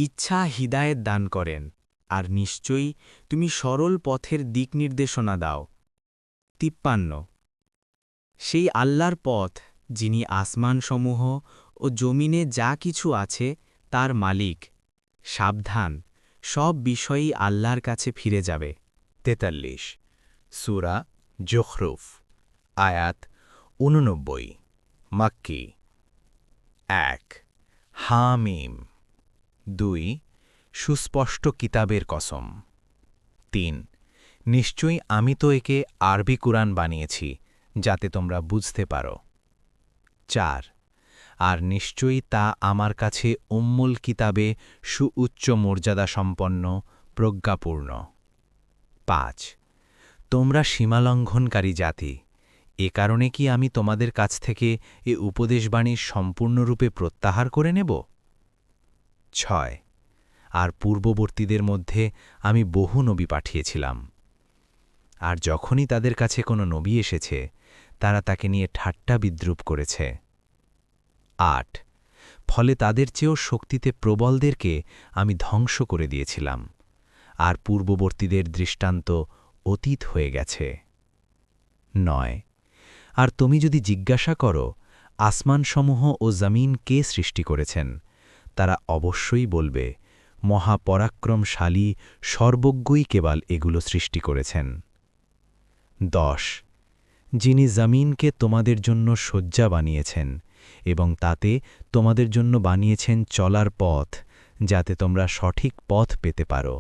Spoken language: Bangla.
ইচ্ছা হিদায়েত দান করেন, আর নিশ্চয়ই তুমি সরল পথের দিক নির্দেশনা দাও। 53 সেই আল্লাহর পথ, যিনি আসমানসমূহ ও জমিনে যা কিছু আছে তার মালিক। সাবধান, সব বিষয়ই আল্লাহর কাছে ফিরে যাবে। 43 সূরা যুখরুফ আয়াত 89 মাক্কি। 1 হামিম। 2 সুস্পষ্ট কিতাবের কসম। 3 নিশ্চয়ই আমি তো একে আরবি কুরআন বানিয়েছি যাতে তোমরা বুঝতে পারো। 4 আর নিশ্চয়ই তা আমার কাছে উম্মুল কিতাবে সুউচ্চ মর্যাদা সম্পন্ন, প্রজ্ঞাপূর্ণ। 5 তোমরা সীমালঙ্ঘনকারী জাতি, এ কারণে কি আমি তোমাদের কাছ থেকে এ উপদেশবাণী সম্পূর্ণরূপে প্রত্যাহার করে নেব? 6 আর পূর্ববর্তীদের মধ্যে আমি বহু নবী পাঠিয়েছিলাম, আর যখনই তাদের কাছে কোনো নবী এসেছে তারা তাকে নিয়ে ঠাট্টা বিদ্রূপ করেছে। 8 ফলে তাদের চেয়েও শক্তিতে প্রবলদেরকে আমি ধ্বংস করে দিয়েছিলাম, আর পূর্ববর্তীদের দৃষ্টান্ত অতীত হয়ে গেছে। 9 আর তুমি যদি জিজ্ঞাসা করো আসমানসমূহ ও জমিন কে সৃষ্টি করেছেন, তারা অবশ্যই বলবে, মহাপরাক্রমশালী সর্বজ্ঞই কেবল এগুলো সৃষ্টি করেছেন। 10 যিনি জমিনকে তোমাদের জন্য শয্যা বানিয়েছেন এবং তাতে তোমাদের জন্য বানিয়েছেন চলার পথ, যাতে তোমরা সঠিক পথ পেতে পারো।